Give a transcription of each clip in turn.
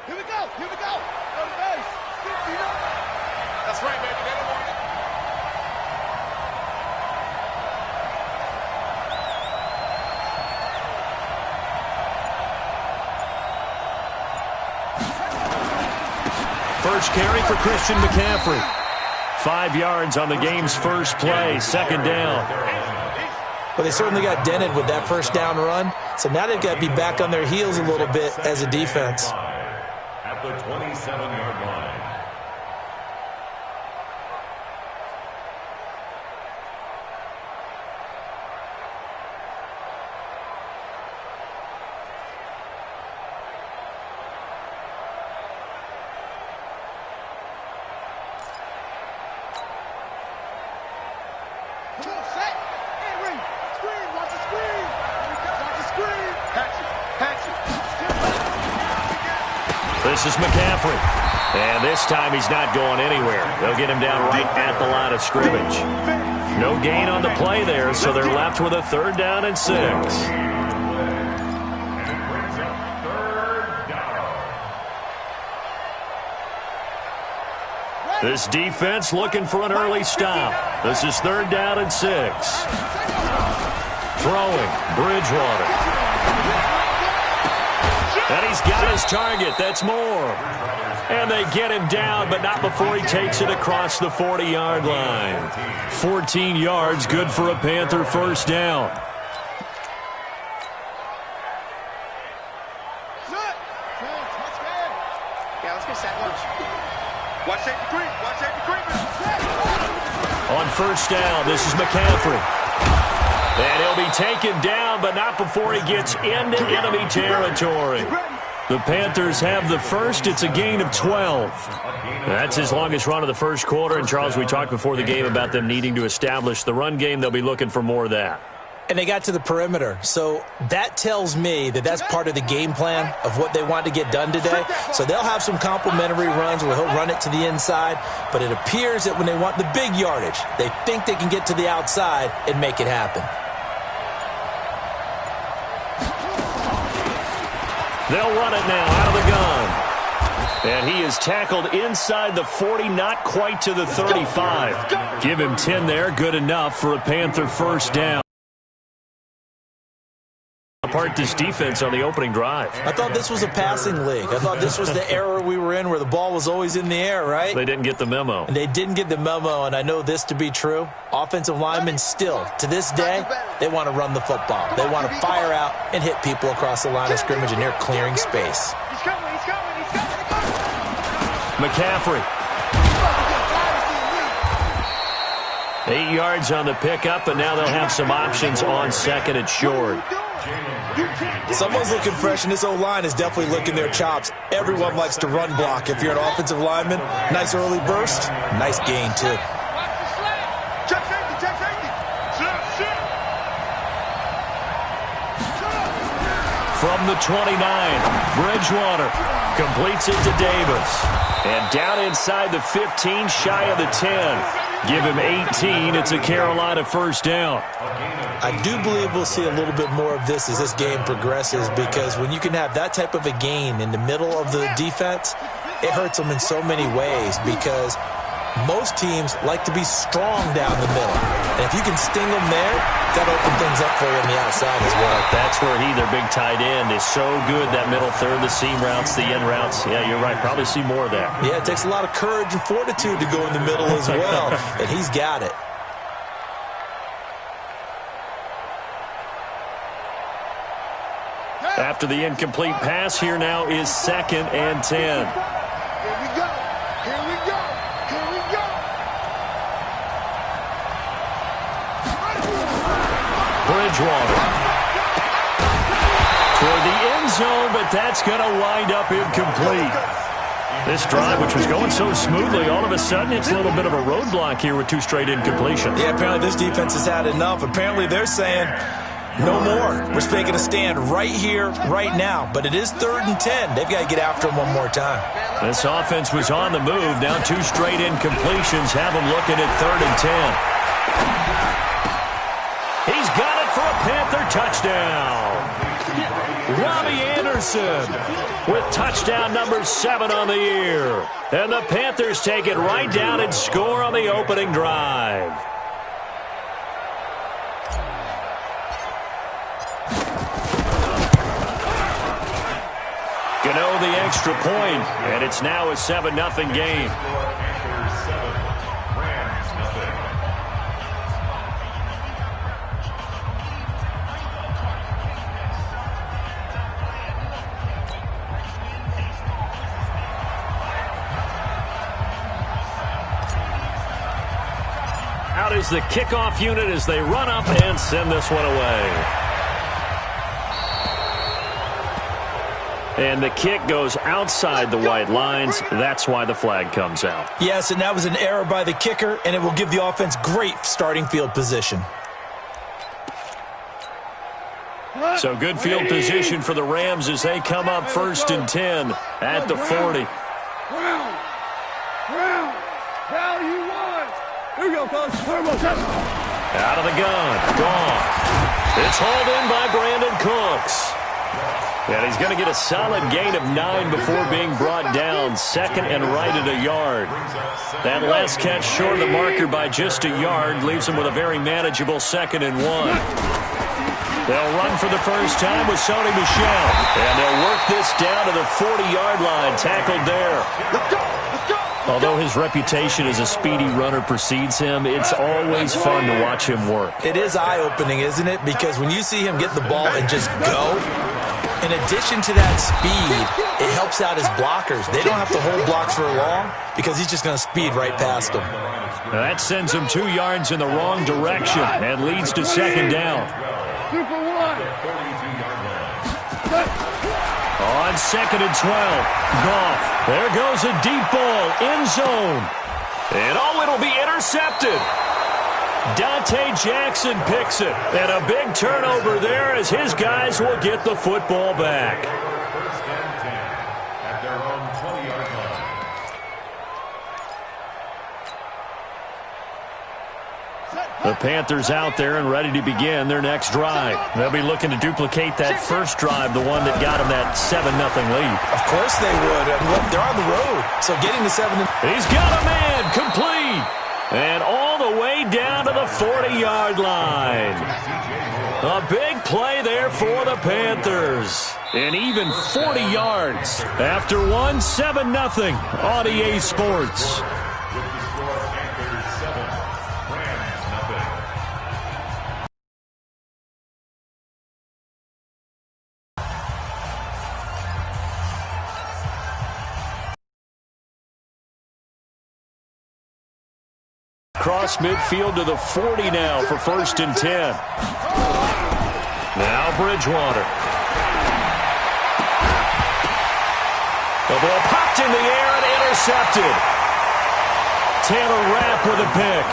Here we go. Here we go. On the base. 50 yards. That's right, baby. They don't want it. First carry for Christian McCaffrey. 5 yards on the game's first play, second down. Well, they certainly got dented with that first down run, so now they've got to be back on their heels a little bit as a defense. At the 27-yard line. This is McCaffrey. And this time he's not going anywhere. They'll get him down right at the line of scrimmage. No gain on the play there, so they're left with a 3rd down and 6. This defense looking for an early stop. This is 3rd down and 6. Throwing, Bridgewater. And he's got his target. That's more. And they get him down, but not before he takes it across the 40-yard line. 14 yards, good for a Panther first down. Yeah, let's get set lunch. Watch safety creep. Watch safety creep. On first down, this is McCaffrey. And he'll be taken down, but not before he gets into enemy territory. The Panthers have the first. It's a gain of 12. That's his longest run of the first quarter. And, Charles, we talked before the game about them needing to establish the run game. They'll be looking for more of that. And they got to the perimeter. So that tells me that that's part of the game plan of what they want to get done today. So they'll have some complementary runs where he'll run it to the inside. But it appears that when they want the big yardage, they think they can get to the outside and make it happen. They'll run it now out of the gun. And he is tackled inside the 40, not quite to the 35. Give him 10 there, good enough for a Panther first down. Apart this defense on the opening drive. I thought this was a passing league. I thought this was the era we were in where the ball was always in the air, right? They didn't get the memo. And they didn't get the memo, and I know this to be true. Offensive linemen still, to this day, they want to run the football. They want to fire out and hit people across the line of scrimmage, and they're clearing space. He's coming. He's coming. He's coming. McCaffrey. 8 yards on the pickup, and now they'll have some options on second and short. Someone's looking fresh, and this O-line is definitely licking their chops. Everyone likes to run block. If you're an offensive lineman, nice early burst, nice gain, too. Check safety. Check safety. From the 29, Bridgewater completes it to Davis. And down inside the 15, shy of the 10. Give him 18. It's a Carolina first down. I do believe we'll see a little bit more of this as this game progresses, because when you can have that type of a gain in the middle of the defense, it hurts them in so many ways, because most teams like to be strong down the middle. And if you can sting them there, that'll open things up for you on the outside as well. That's where their big tight end, is so good, that middle third, the seam routes, the end routes. Yeah, you're right. Probably see more of that. Yeah, it takes a lot of courage and fortitude to go in the middle as well, and he's got it. After the incomplete pass, here now is 2nd and 10. Here we go. Here we go. Here we go. Bridgewater. Toward the end zone, but that's going to wind up incomplete. This drive, which was going so smoothly, all of a sudden it's a little bit of a roadblock here with 2 straight incompletions. Yeah, apparently this defense has had enough. Apparently they're saying, no more. We're making a stand right here, right now. But it is 3rd and 10. They've got to get after him one more time. This offense was on the move. Now 2 straight incompletions have them looking at 3rd and 10. He's got it for a Panther touchdown. Robbie Anderson with touchdown number 7 on the year. And the Panthers take it right down and score on the opening drive. Gano the extra point, and it's now a 7-0 game. Out is the kickoff unit as they run up and send this one away. And the kick goes outside the white lines. That's why the flag comes out. Yes, and that was an error by the kicker, and it will give the offense great starting field position. So good field position for the Rams as they come up 1st and 10 at the 40. Here we go, coach. Out of the gun. Gone. It's hauled in by Brandon Cooks. And he's going to get a solid gain of 9 before being brought down. 2nd and right at a yard. That last catch short of the marker by just a yard leaves him with a very manageable 2nd and 1. They'll run for the first time with Sony Michel. And they'll work this down to the 40-yard line. Tackled there. Let's go. Although his reputation as a speedy runner precedes him, it's always fun to watch him work. It is eye-opening, isn't it? Because when you see him get the ball and just go, in addition to that speed, it helps out his blockers. They don't have to hold blocks for long because he's just going to speed right past them. Now that sends him 2 yards in the wrong direction and leads to 2nd down. 2 for 1. On 2nd and 12, Goff. There goes a deep ball, end zone. And it'll be intercepted. Dante Jackson picks it. And a big turnover there as his guys will get the football back. 1st and 10 at their own 20-yard line. The Panthers out there and ready to begin their next drive. They'll be looking to duplicate that first drive, the one that got them that 7-0 lead. Of course they would. They're on the road, so getting the 7. He's got a man complete. And all the way down to the 40-yard line. A big play there for the Panthers. And even 40 yards after 7-0 on EA Sports. Cross midfield to the 40 now for 1st and 10. Now Bridgewater. The ball popped in the air and intercepted. Taylor Rapp with a pick.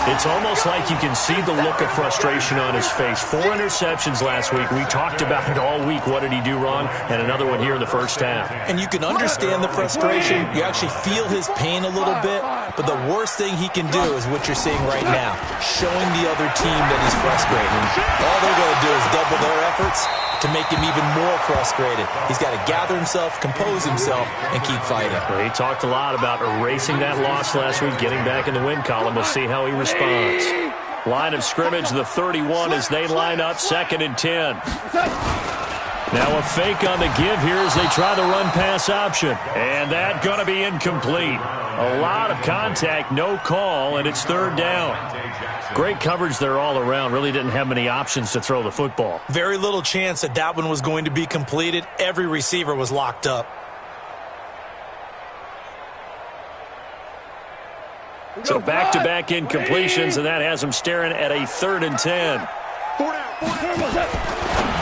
It's almost like you can see the look of frustration on his face. 4 interceptions last week. We talked about it all week. What did he do wrong? And another one here in the first half. And you can understand the frustration. You actually feel his pain a little bit. But the worst thing he can do is what you're seeing right now, showing the other team that he's frustrated. All they're going to do is double their efforts to make him even more frustrated. He's got to gather himself, compose himself, and keep fighting. Well, he talked a lot about erasing that loss last week, getting back in the win column. We'll see how he responds. Line of scrimmage, the 31 as they line up 2nd and 10. Now a fake on the give here as they try the run-pass option. And that going to be incomplete. A lot of contact, no call, and it's 3rd down. Great coverage there all around. Really didn't have many options to throw the football. Very little chance that one was going to be completed. Every receiver was locked up. So back-to-back incompletions, and that has them staring at a 3rd and 10.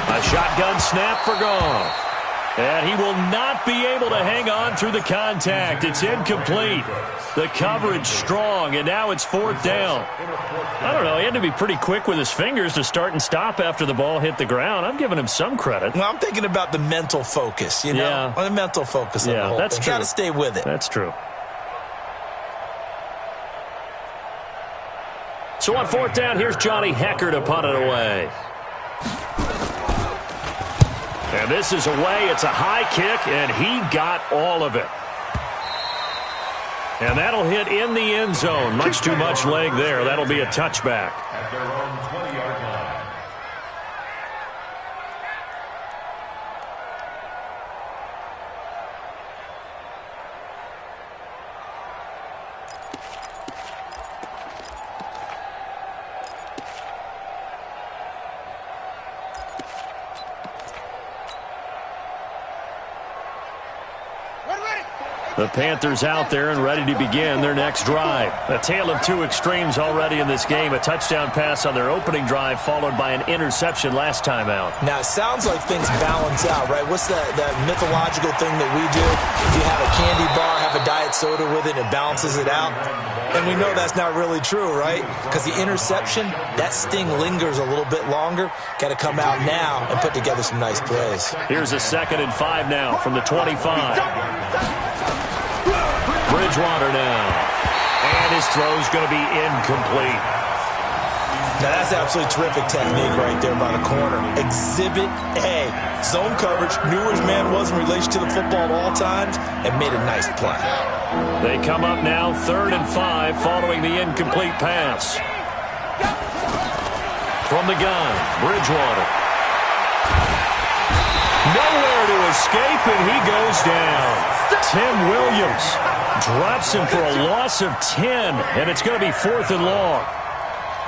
A shotgun snap for Goff. And he will not be able to hang on through the contact. It's incomplete. The coverage strong, and now it's 4th down. I don't know. He had to be pretty quick with his fingers to start and stop after the ball hit the ground. I'm giving him some credit. Well, I'm thinking about the mental focus, you know? Yeah. The mental focus of the whole that's thing. true. Got to stay with it. That's true. So on 4th down, here's Johnny Hecker to punt it away. And this is away. It's a high kick, and he got all of it. And that'll hit in the end zone. Much too much leg there. That'll be a touchback. At their own 20-yard line. The Panthers out there and ready to begin their next drive. A tale of two extremes already in this game. A touchdown pass on their opening drive followed by an interception last time out. Now, it sounds like things balance out, right? What's that mythological thing that we do? If you have a candy bar, have a diet soda with it, it balances it out. And we know that's not really true, right? Because the interception, that sting lingers a little bit longer. Got to come out now and put together some nice plays. Here's a 2nd and 5 now from the 25. Bridgewater now. And his throw's going to be incomplete. Now, that's absolutely terrific technique right there by the corner. Exhibit A. Zone coverage, knew where his man was in relation to the football at all times, and made a nice play. They come up now 3rd and 5 following the incomplete pass. From the gun, Bridgewater. Nowhere to escape, and he goes down. Tim Williams drops him for a loss of 10, and it's going to be 4th and long.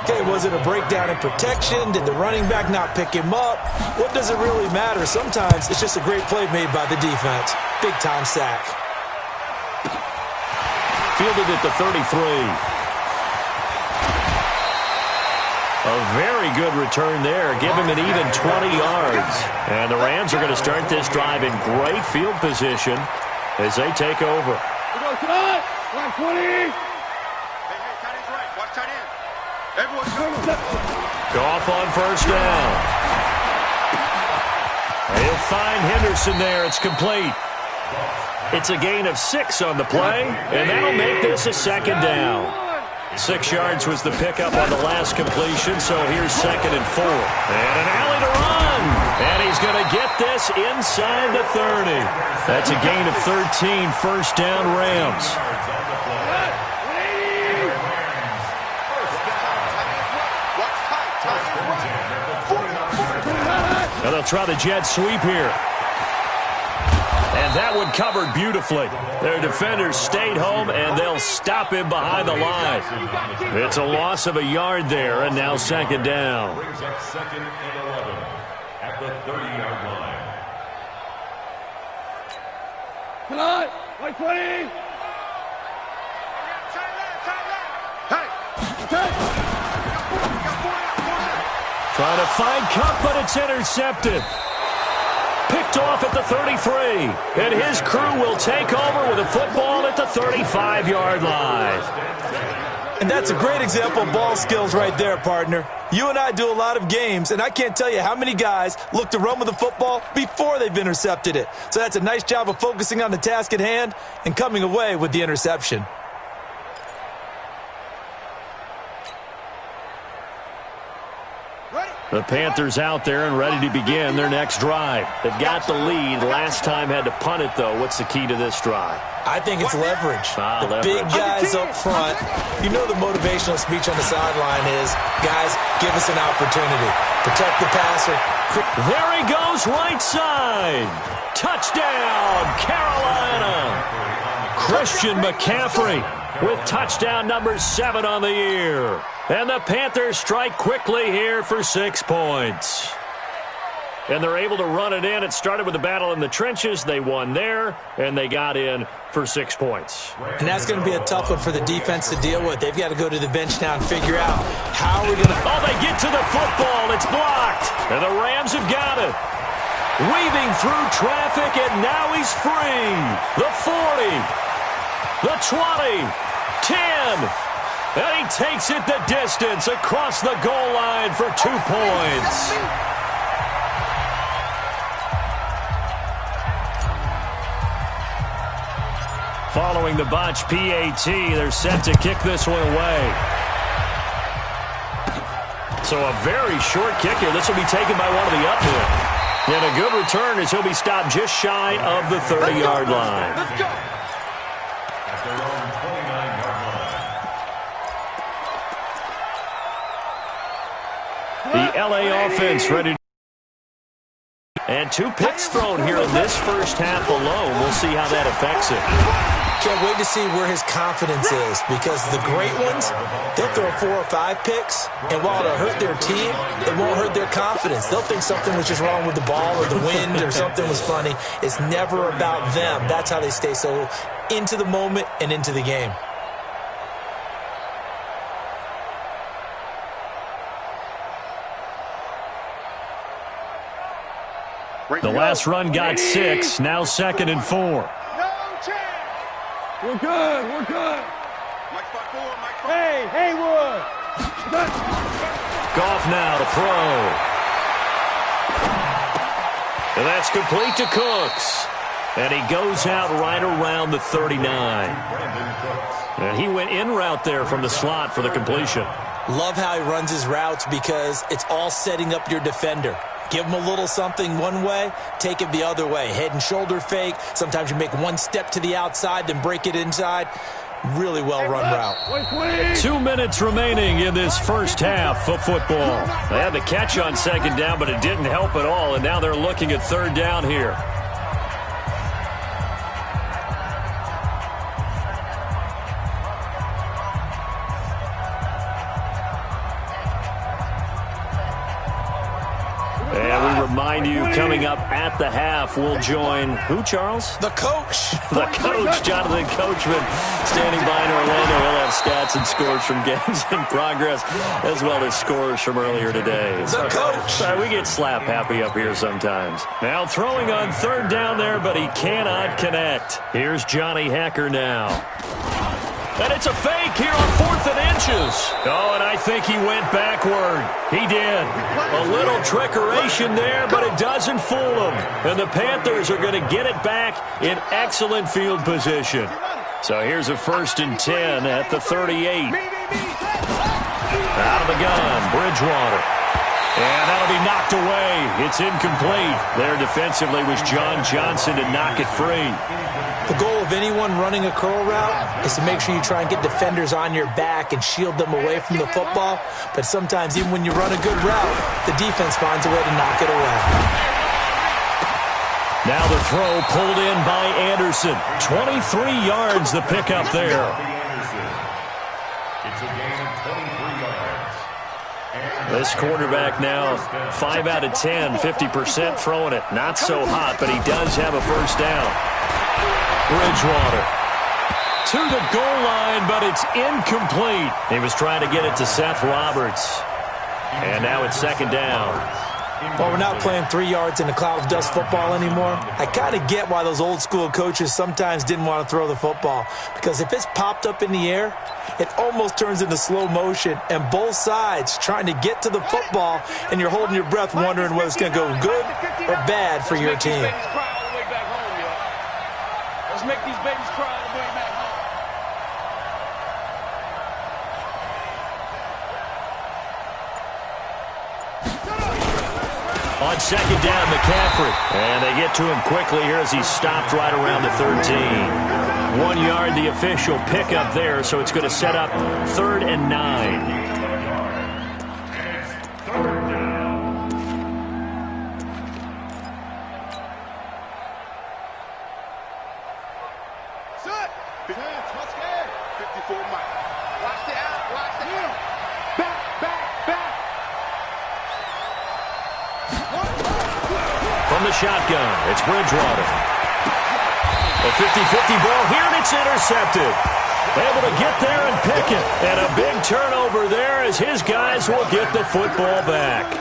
Okay, was it a breakdown in protection? Did the running back not pick him up? What does it really matter? Sometimes it's just a great play made by the defense. Big-time sack. Fielded at the 33. A very good return there. Give him an even 20 yards. And the Rams are going to start this drive in great field position as they take over. Goff on 1st down. He'll find Henderson there. It's complete. It's a gain of 6 on the play, and that'll make this a 2nd down. 6 yards was the pickup on the last completion, so here's 2nd and 4. And an alley to run. And he's going to get this inside the 30. That's a gain of 13, 1st down Rams. Now they'll try the jet sweep here. And that one covered beautifully. Their defenders stayed home, and they'll stop him behind the line. It's a loss of a yard there, and now 2nd down. Brings up 2nd and 11 at the 30-yard line. Come on, 120. Trying to find Cup, but it's intercepted. Picked off at the 33, and his crew will take over with a football at the 35-yard line. And that's a great example of ball skills right there, partner. You and I do a lot of games, and I can't tell you how many guys look to run with the football before they've intercepted it. So that's a nice job of focusing on the task at hand and coming away with the interception. The Panthers out there and ready to begin their next drive. They've got the lead. Last time had to punt it, though. What's the key to this drive? I think it's leverage. The leverage. big guys up front. You know the motivational speech on the sideline is, guys, give us an opportunity. Protect the passer. There he goes, right side. Touchdown, Carolina. Christian McCaffrey with touchdown number 7 on the year. And the Panthers strike quickly here for 6 points. And they're able to run it in. It started with a battle in the trenches. They won there, and they got in for 6 points. And that's going to be a tough one for the defense to deal with. They've got to go to the bench now and figure out how we're going to... Oh, they get to the football. It's blocked. And the Rams have got it. Weaving through traffic, and now he's free. The 40. The 20. 10. And he takes it the distance across the goal line for 2 points. Following the botch PAT, they're set to kick this one away. So a very short kick here. This will be taken by one of the uphill. And a good return as he'll be stopped just shy of the 30-yard line. At their own 29-yard line. The LA offense ready. And 2 picks thrown here in this first half alone. We'll see how that affects it. Can't wait to see where his confidence is, because the great ones, they'll throw 4 or 5 picks, and while it'll hurt their team, it won't hurt their confidence. They'll think something was just wrong with the ball or the wind or something was funny. It's never about them. That's how they stay so into the moment and into the game. The last run got 6, now 2nd and 4. We're good. We're good. Hey, Haywood. Goff now to throw. And that's complete to Cooks. And he goes out right around the 39. And he went in route there from the slot for the completion. Love how he runs his routes, because it's all setting up your defender. Give him a little something one way, take it the other way. Head and shoulder fake. Sometimes you make one step to the outside, then break it inside. Really well-run route. 2 minutes remaining in this first half of football. They had the catch on 2nd down, but it didn't help at all, and now they're looking at 3rd down here. Remind you, coming up at the half, we'll join who, Charles? The coach. The coach, Jonathan Coachman, standing by in Orlando. He'll have stats and scores from games in progress, as well as scores from earlier today. The coach. Sorry, we get slap happy up here sometimes. Now throwing on 3rd down there, but he cannot connect. Here's Johnny Hacker now. And it's a fake here on 4th and inches. Oh, and I think he went backward. He did. A little trickeration there, but it doesn't fool him. And the Panthers are going to get it back in excellent field position. So here's a 1st and 10 at the 38. Out of the gun, Bridgewater. And that'll be knocked away. It's incomplete. There defensively was John Johnson to knock it free. The goal of anyone running a curl route is to make sure you try and get defenders on your back and shield them away from the football. But sometimes, even when you run a good route, the defense finds a way to knock it away. Now the throw pulled in by Anderson. 23 yards the pickup there. It's a gain of 23 yards. This quarterback now 5 out of 10, 50% throwing it. Not so hot, but he does have a 1st down. Bridgewater to the goal line, but it's incomplete. He was trying to get it to Seth Roberts. And now it's 2nd down. Well, we're not playing 3 yards in a cloud of dust football anymore. I kind of get why those old school coaches sometimes didn't want to throw the football, because if it's popped up in the air, it almost turns into slow motion, and both sides trying to get to the football, and you're holding your breath wondering whether it's going to go good or bad for your team. Let's make these babies cry on the way back home. On 2nd down, McCaffrey. And they get to him quickly here as he's stopped right around the 13. 1 yard, the official pickup there, so it's going to set up 3rd and 9. From the shotgun, it's Bridgewater. A 50-50 ball here, and it's intercepted. Able to get there and pick it. And a big turnover there as his guys will get the football back.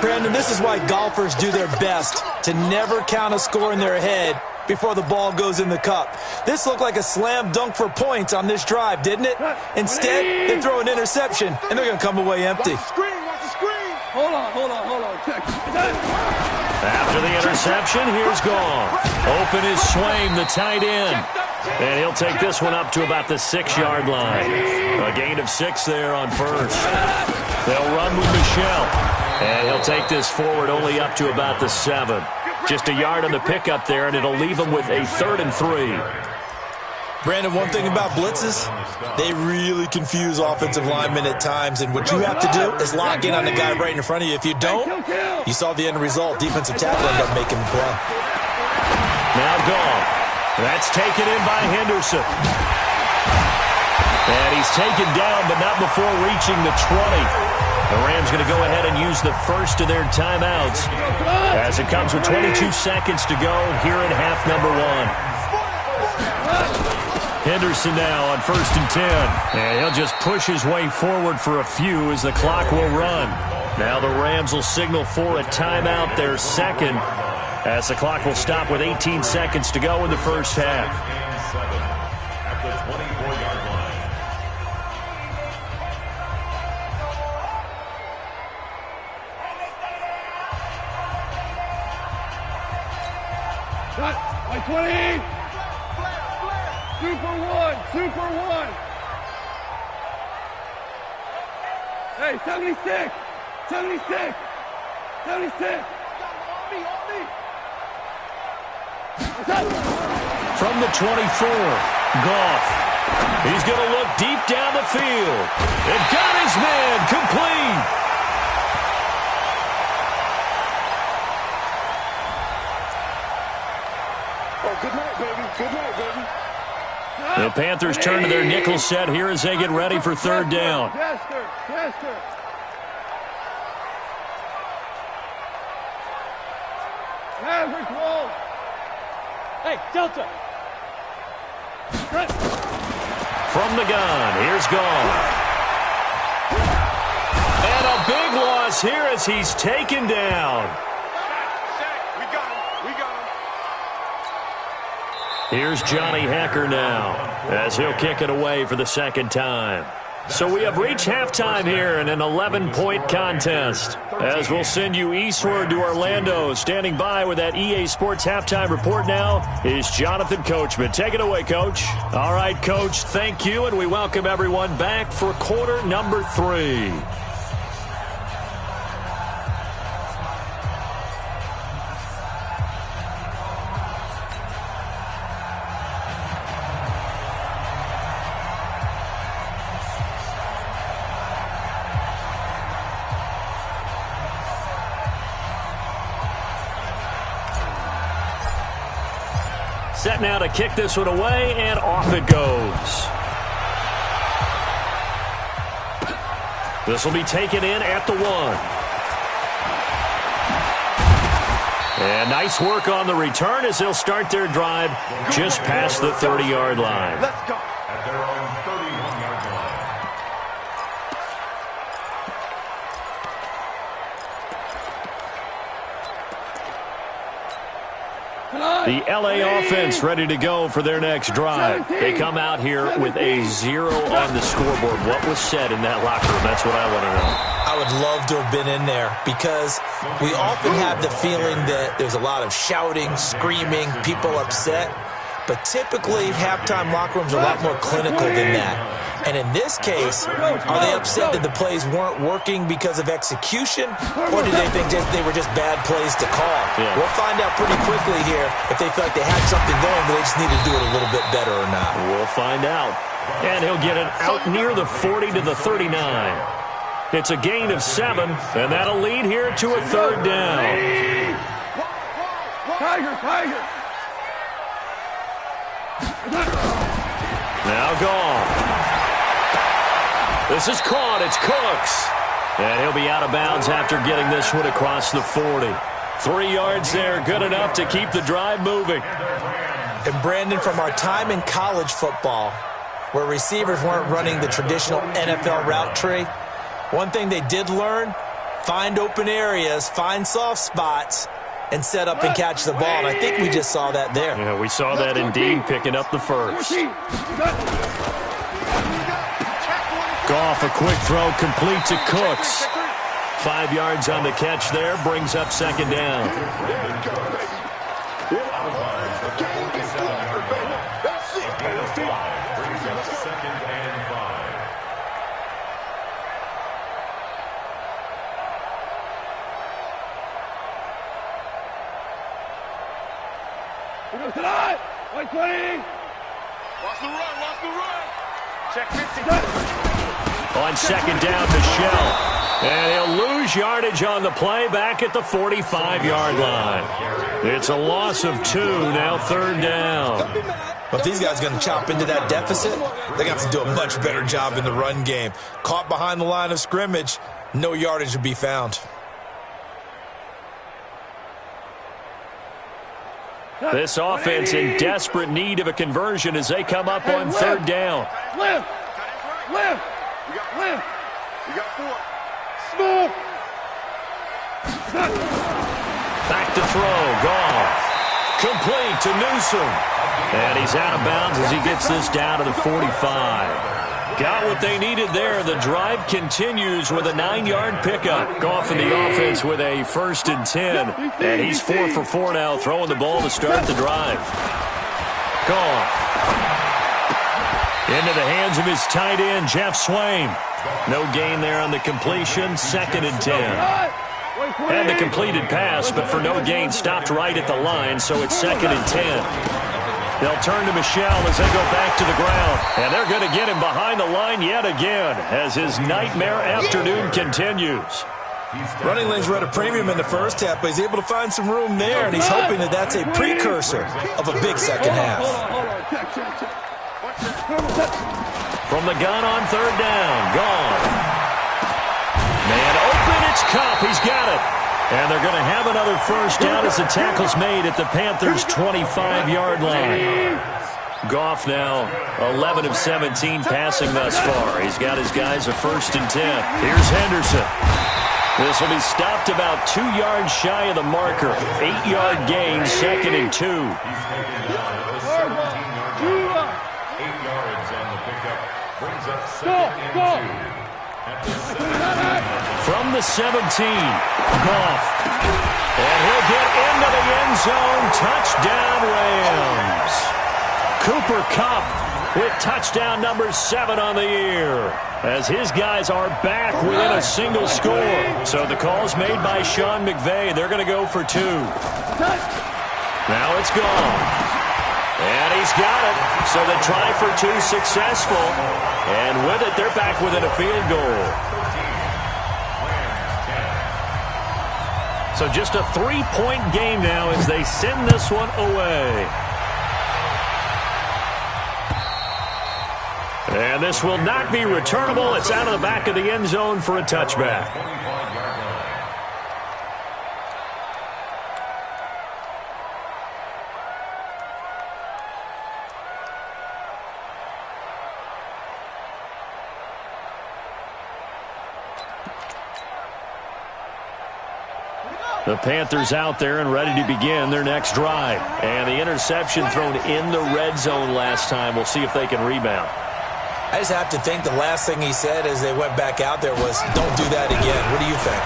Brandon, this is why golfers do their best to never count a score in their head before the ball goes in the cup. This looked like a slam dunk for points on this drive, didn't it? Instead, they throw an interception, and they're going to come away empty. Watch the screen. Hold on. Check. After the interception, here's Goff. Open is Swain, the tight end. And he'll take this one up to about the 6-yard line. A gain of 6 there on 1st. They'll run with Michelle. And he'll take this forward only up to about the 7. Just a yard on the pickup there, and it'll leave him with a 3rd and 3. Brandon, one thing about blitzes, they really confuse offensive linemen at times, and what you have to do is lock in on the guy right in front of you. If you don't, you saw the end result. Defensive tackle ended up making the play. Now Goff. That's taken in by Henderson. And he's taken down, but not before reaching the 20. The Rams going to go ahead and use the first of their timeouts as it comes with 22 seconds to go here in half number 1. Henderson now on 1st and 10. And he'll just push his way forward for a few as the clock will run. Now the Rams will signal for a timeout, their second, as the clock will stop with 18 seconds to go in the first half. At the 24-yard line. Cut. By 20. Super one. Hey, 76. 76. From the 24, Goff. He's going to look deep down the field. And got his man complete. Oh, good night, baby. Good night, baby. The Panthers turn to their nickel set here as they get ready for 3rd down. Chester. Average roll. Hey, Delta. From the gun, here's Goff. And a big loss here as he's taken down. We got him. Here's Johnny Hacker now as he'll kick it away for the 2nd time. So we have reached halftime here in an 11-point contest. As we'll send you eastward to Orlando. Standing by with that EA Sports halftime report now is Jonathan Coachman. Take it away, Coach. All right, Coach, thank you, and we welcome everyone back for quarter number 3. Set now to kick this one away, and off it goes. This will be taken in at the 1. And nice work on the return as they'll start their drive just past the 30-yard line. Let's go. At their own 31-yard line. The LA offense ready to go for their next drive. They come out here with a 0 on the scoreboard. What was said in that locker room? That's what I want to know. I would love to have been in there because we often have the feeling that there's a lot of shouting, screaming, people upset. But typically, halftime locker rooms are a lot more clinical than that. And in this case, are they upset that the plays weren't working because of execution, or do they think they were just bad plays to call? Yeah. We'll find out pretty quickly here if they feel like they had something going, but they just need to do it a little bit better or not. We'll find out. And he'll get it out near the 40 to the 39. It's a gain of 7, and that'll lead here to a 3rd down. Tiger. Now gone. This is caught. It's Cooks. And he'll be out of bounds after getting this one across the 40. 3 yards there, good enough to keep the drive moving. And Brandon, from our time in college football, where receivers weren't running the traditional NFL route tree, one thing they did learn, find open areas, find soft spots, and set up and catch the ball. And I think we just saw that there. Yeah, we saw that indeed, picking up the first. Goff, a quick throw, complete to Cooks. 5 yards on the catch there, brings up 2nd down. Watch the run. Check 50. On second down, Michelle. And he'll lose yardage on the play back at the 45-yard line. It's a loss of 2, now third down. But if these guys are going to chop into that deficit, they're going to have to do a much better job in the run game. Caught behind the line of scrimmage, no yardage to be found. This offense in desperate need of a conversion as they come up on third down. Left. You got 4. Smooth. Back to throw. Goff. Complete to Newsom. And he's out of bounds as he gets this down to the 45. Got what they needed there. The drive continues with a 9-yard pickup. Goff in the offense with a 1st and 10. And he's 4 for 4 now, throwing the ball to start the drive. Goff. Into the hands of his tight end, Jeff Swain. No gain there on the completion, 2nd and 10. Had the completed pass, but for no gain, stopped right at the line, so it's 2nd and 10. They'll turn to Michelle as they go back to the ground. And they're going to get him behind the line yet again as his nightmare afternoon continues. Running lanes were at a premium in the first half, but he's able to find some room there, and he's hoping that that's a precursor of a big second half. From the gun on third down. Gone. Man open, it's Coop. He's got it. And they're going to have another first down as the tackle's made at the Panthers' 25-yard line. Goff now 11 of 17 passing thus far. He's got his guys a 1st and 10. Here's Henderson. This will be stopped about 2 yards shy of the marker. 8-yard gain, 2nd and 2. 8 yards on the pickup. Brings up 2nd and 2. From the 17, Goff. And he'll get into the end zone. Touchdown, Rams. Cooper Kupp with touchdown number 7 on the year, as his guys are back within a single score. So the call's made by Sean McVay. They're going to go for 2. Now it's gone. And he's got it. So the try for 2 successful. And with it, they're back within a field goal. So just a 3-point game now as they send this one away. And this will not be returnable. It's out of the back of the end zone for a touchback. The Panthers out there and ready to begin their next drive. And the interception thrown in the red zone last time. We'll see if they can rebound. I just have to think the last thing he said as they went back out there was, don't do that again. What do you think?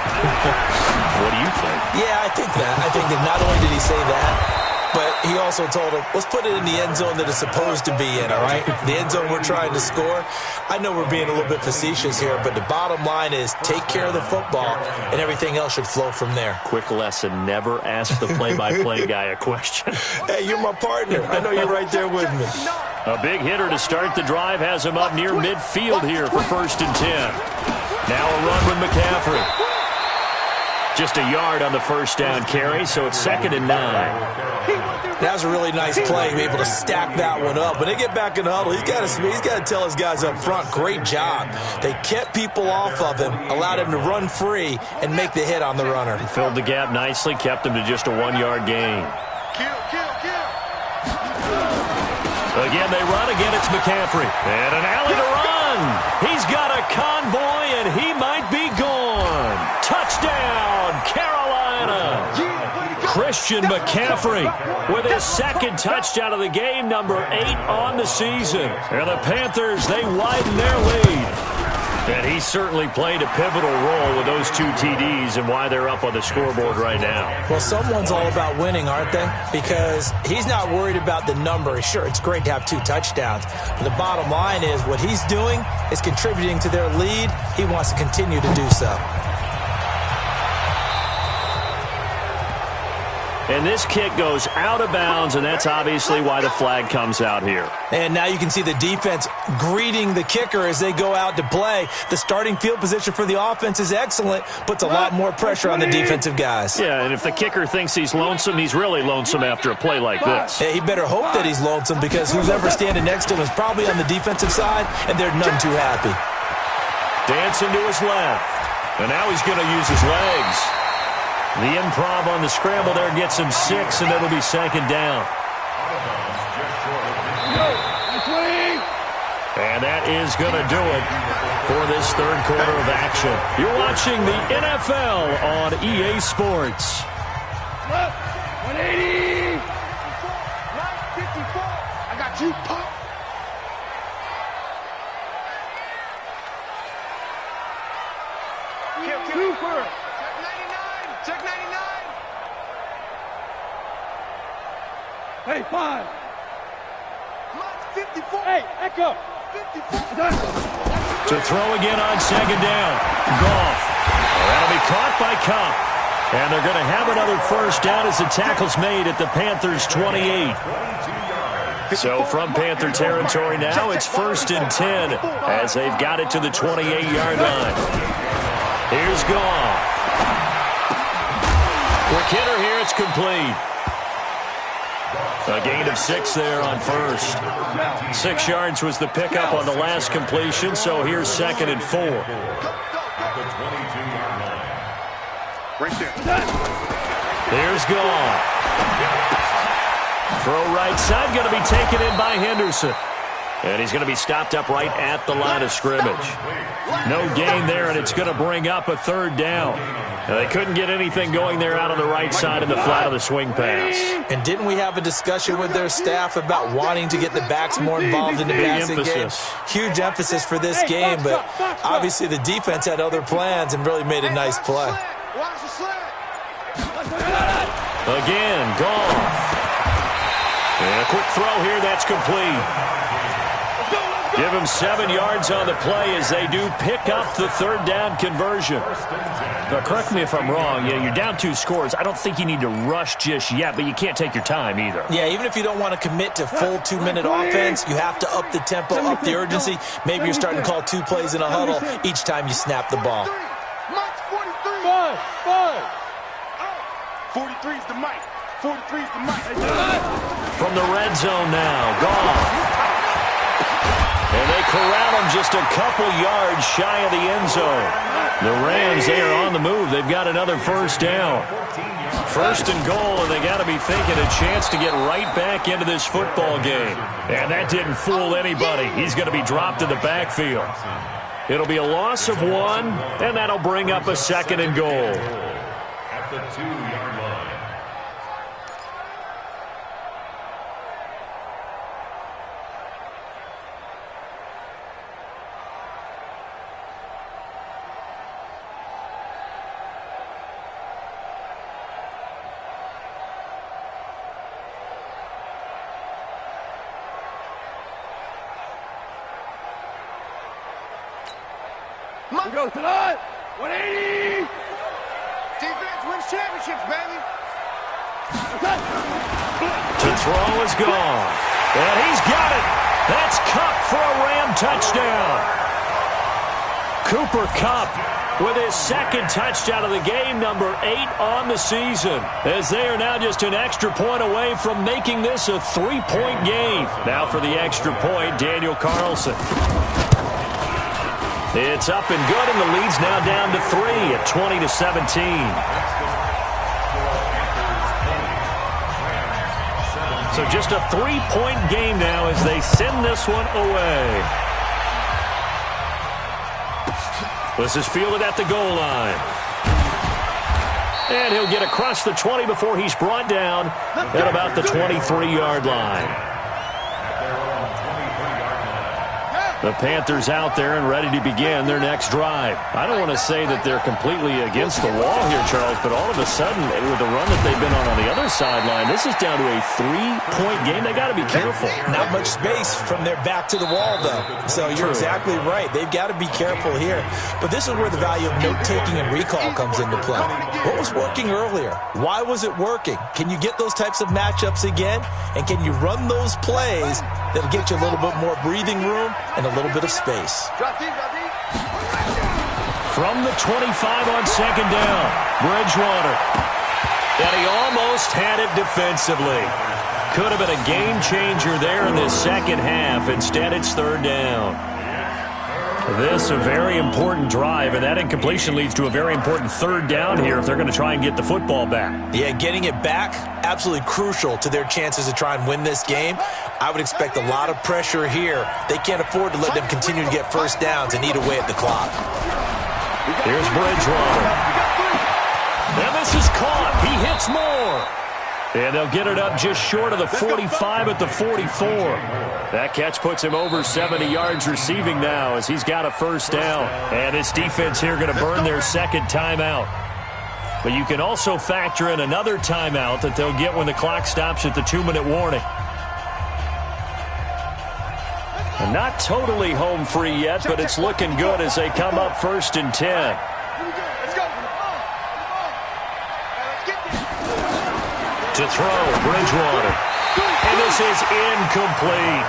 What do you think? Yeah, I think that. I think that not only did he say that, but he also told him, let's put it in the end zone that it's supposed to be in, all right? The end zone we're trying to score. I know we're being a little bit facetious here, but the bottom line is take care of the football, and everything else should flow from there. Quick lesson, never ask the play-by-play guy a question. Hey, you're my partner. I know you're right there with me. A big hitter to start the drive has him up near midfield here for 1st and 10. Now a run with McCaffrey. Just a yard on the first down carry, so it's 2nd and 9. That was a really nice play, to be able to stack that one up. When they get back in the huddle, he's got to tell his guys up front, great job. They kept people off of him, allowed him to run free, and make the hit on the runner. Filled the gap nicely, kept him to just a 1-yard gain. Kill. Again, they run. Again, it's McCaffrey. And an alley to run. He's got a convoy, and he might be gone. Touchdown, Carolina. Christian McCaffrey with his 2nd touchdown of the game, number 8 on the season. And the Panthers, they widen their lead. And he certainly played a pivotal role with those 2 TDs and why they're up on the scoreboard right now. Well, someone's all about winning, aren't they? Because he's not worried about the number. Sure, it's great to have 2 touchdowns. But the bottom line is what he's doing is contributing to their lead. He wants to continue to do so. And this kick goes out of bounds, and that's obviously why the flag comes out here. And now you can see the defense greeting the kicker as they go out to play. The starting field position for the offense is excellent, puts a lot more pressure on the defensive guys. Yeah, and if the kicker thinks he's lonesome, he's really lonesome after a play like this. Yeah, he better hope that he's lonesome because who's ever standing next to him is probably on the defensive side, and they're none too happy. Dancing to his left. And now he's going to use his legs. The improv on the scramble there gets him 6, and it'll be second down. And that is going to do it for this third quarter of action. You're watching the NFL on EA Sports. 180. 954. I got you, pop. Super. Check 99. Hey, 5. 54. Hey, echo. 54. To throw again on second down. Goff. That'll be caught by Coop. And they're going to have another first down as the tackle's made at the Panthers' 28. So from Panther territory now, it's 1st and 10 as they've got it to the 28-yard line. Here's Goff. Quick hitter here, it's complete. A gain of 6 there on first. 6 yards was the pickup on the last completion, so here's 2nd and 4. There's Goff. Throw right side, going to be taken in by Henderson. And he's going to be stopped up right at the line of scrimmage. No gain there, and it's going to bring up a third down. Now, they couldn't get anything going there out on the right side in the flat of the swing pass. And didn't we have a discussion with their staff about wanting to get the backs more involved in the passing game? Huge emphasis for this game, but obviously the defense had other plans and really made a nice play. Again, Goff. And a quick throw here, that's complete. Give him 7 yards on the play as they do pick up the third down conversion. Now, correct me if I'm wrong. Yeah, you're down 2 scores. I don't think you need to rush just yet, but you can't take your time either. Yeah, even if you don't want to commit to full 2-minute offense, you have to up the tempo, up the urgency. Maybe you're starting to call 2 plays in a huddle each time you snap the ball. 43 is the mic. 43 is the mic. From the red zone now, Goff. And they corral him just a couple yards shy of the end zone. The Rams, they are on the move. They've got another first down. 1st and goal, and they got to be thinking a chance to get right back into this football game. And that didn't fool anybody. He's going to be dropped in the backfield. It'll be a loss of 1, and that'll bring up a 2nd and goal. At the 2-yard line. We go tonight. 180. Defense wins championships, baby. To throw is gone. And he's got it. That's Kupp for a Ram touchdown. Cooper Kupp with his 2nd touchdown of the game, number 8 on the season, as they are now just an extra point away from making this a 3-point game. Now for the extra point, Daniel Carlson. It's up and good, and the lead's now down to 3 at 20-17. So just a 3-point game now as they send this one away. This is fielded at the goal line. And he'll get across the 20 before he's brought down at about the 23-yard line. The Panthers out there and ready to begin their next drive. I don't want to say that they're completely against the wall here, Charles, but all of a sudden, with the run that they've been on the other sideline, this is down to a 3-point game. They got to be careful. Not much space from their back to the wall, though. So you're exactly right. They've got to be careful here. But this is where the value of note-taking and recall comes into play. What was working earlier? Why was it working? Can you get those types of matchups again? And can you run those plays that'll get you a little bit more breathing room and a little bit of space? From the 25 on second down, Bridgewater. And he almost had it defensively. Could have been a game changer there in this second half. Instead, it's third down. This a very important drive, and that incompletion leads to a very important third down here if they're going to try and get the football back. Yeah, getting it back, absolutely crucial to their chances to try and win this game. I would expect a lot of pressure here. They can't afford to let them continue to get first downs and eat away at the clock. Here's Bridgewater. And this is caught. He hits more. And they'll get it up just short of the 45 at the 44. That catch puts him over 70 yards receiving now as he's got a first down. And this defense here going to burn their second timeout. But you can also factor in another timeout that they'll get when the clock stops at the 2-minute warning. And not totally home free yet, but it's looking good as they come up 1st and 10. To throw, Bridgewater. And this is incomplete.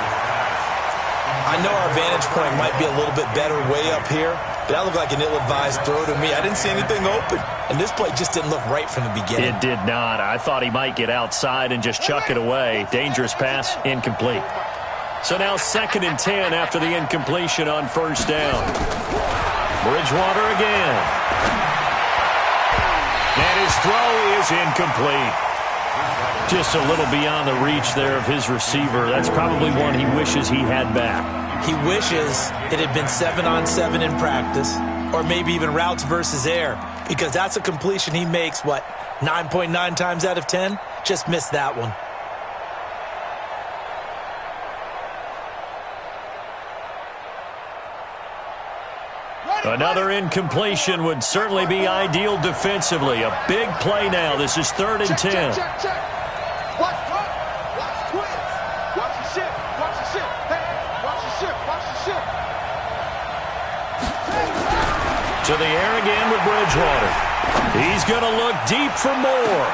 I know our vantage point might be a little bit better way up here, but that looked like an ill-advised throw to me. I didn't see anything open, and this play just didn't look right from the beginning. It did not. I thought he might get outside and just chuck it away. Dangerous pass, incomplete. So now 2nd and 10 after the incompletion on first down. Bridgewater again. And his throw is incomplete. Just a little beyond the reach there of his receiver. That's probably one he wishes he had back. He wishes it had been 7-on-7 in practice, or maybe even routes versus air, because that's a completion he makes, 9.9 times out of 10? Just missed that one. Another incompletion would certainly be ideal defensively. A big play now. This is 3rd and 10. Check. Watch twins. Watch the ship. Hey, watch the ship. To the air again with Bridgewater. He's going to look deep for more.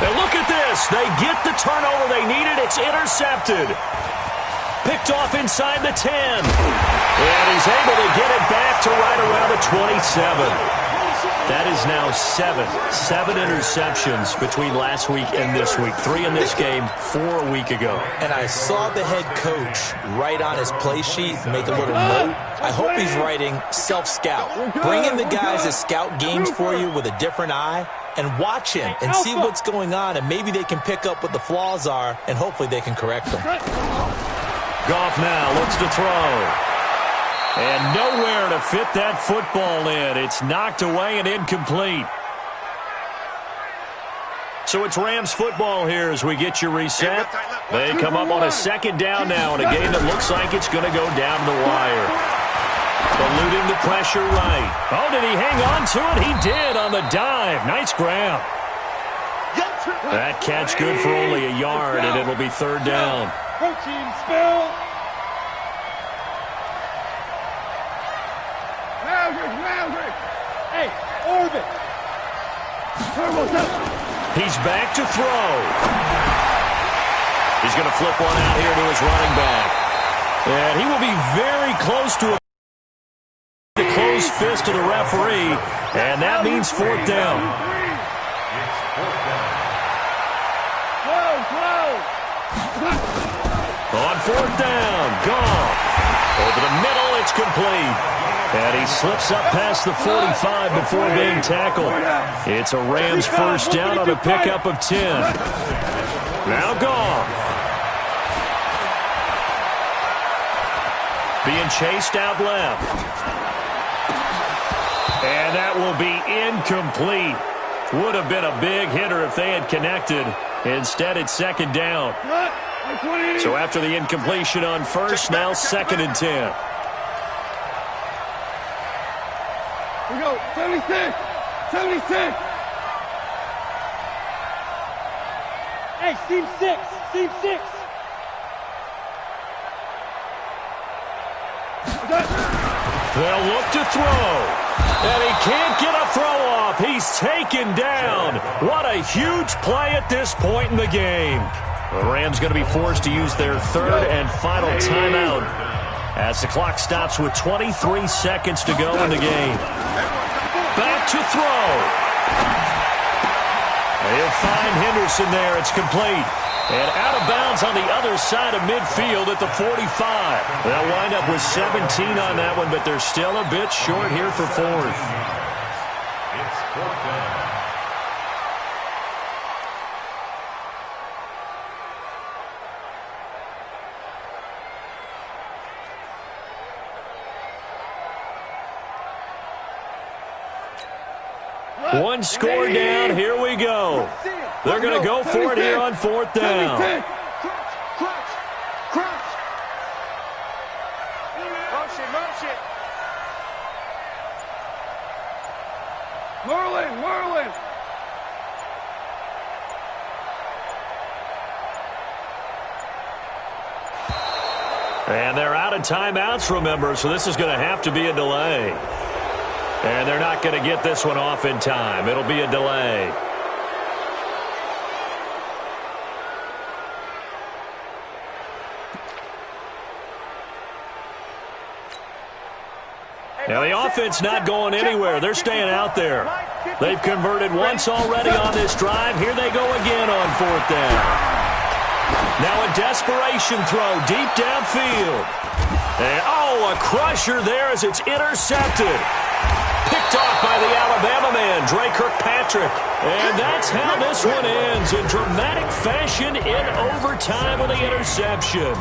And look at this. They get the turnover they needed. It's intercepted. Picked off inside the 10. And he's able to get it back to right around the 27. That is now 7 interceptions between last week and this week. 3 in this game, 4 a week ago. And I saw the head coach write on his play sheet, make a little note. I hope he's writing self-scout. Bring in the guys that scout games for you with a different eye and watch him and see what's going on, and maybe they can pick up what the flaws are, and hopefully they can correct them. Goff now looks to throw. And nowhere to fit that football in. It's knocked away and incomplete. So it's Rams football here as we get you reset. They come up on a 2nd down now in a game that looks like it's going to go down the wire. Eluding the pressure right. Oh, did he hang on to it? He did on the dive. Nice grab. That catch good for only a yard, and it'll be 3rd down. Protein spill. Louder. Hey, orbit. He's back to throw. He's going to flip one out here to his running back. And he will be very close to the closed fist of the referee, and that means 4th down. On 4th down, Goff. Over the middle, it's complete. And he slips up past the 45 before being tackled. It's a Rams first down on a pickup of 10. Now Goff. Being chased out left. And that will be incomplete. Would have been a big hitter if they had connected. Instead, it's 2nd down. So after the incompletion on first, now 2nd and 10. We go. 76. 76. Hey, seam 6. Seam 6. They'll look to throw. And he can't get a throw off. He's taken down. What a huge play at this point in the game. The Rams going to be forced to use their third and final timeout as the clock stops with 23 seconds to go in the game. Back to throw. He'll find Henderson there. It's complete. And out of bounds on the other side of midfield at the 45. They'll wind up with 17 on that one, but they're still a bit short here for fourth. It's fourth down. One score down. Here we go. They're going to go for it here on fourth down. Crunch. Motion. Merlin. And they're out of timeouts, remember, so this is going to have to be a delay. And they're not going to get this one off in time. It'll be a delay. Now, the offense not going anywhere. They're staying out there. They've converted once already on this drive. Here they go again on fourth down. Now a desperation throw deep downfield. And, a crusher there as it's intercepted. Picked off by the Alabama man, Dre Kirkpatrick. And that's how this one ends, in dramatic fashion in overtime with the interception.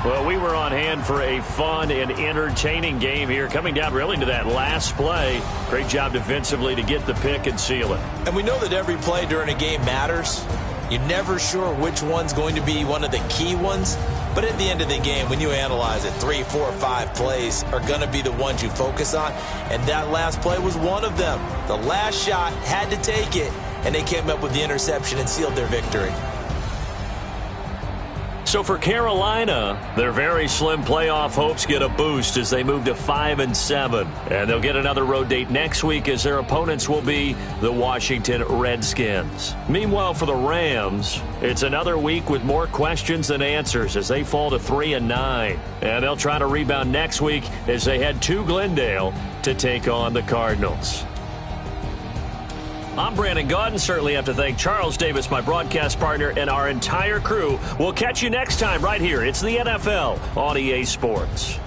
Well, we were on hand for a fun and entertaining game here, coming down really to that last play. Great job defensively to get the pick and seal it. And we know that every play during a game matters. You're never sure which one's going to be one of the key ones. But at the end of the game, when you analyze it, 3, 4, 5 plays are going to be the ones you focus on. And that last play was one of them. The last shot had to take it, and they came up with the interception and sealed their victory. So for Carolina, their very slim playoff hopes get a boost as they move to 5-7. And they'll get another road date next week as their opponents will be the Washington Redskins. Meanwhile, for the Rams, it's another week with more questions than answers as they fall to 3-9. And they'll try to rebound next week as they head to Glendale to take on the Cardinals. I'm Brandon Gaudin. Certainly have to thank Charles Davis, my broadcast partner, and our entire crew. We'll catch you next time right here. It's the NFL on EA Sports.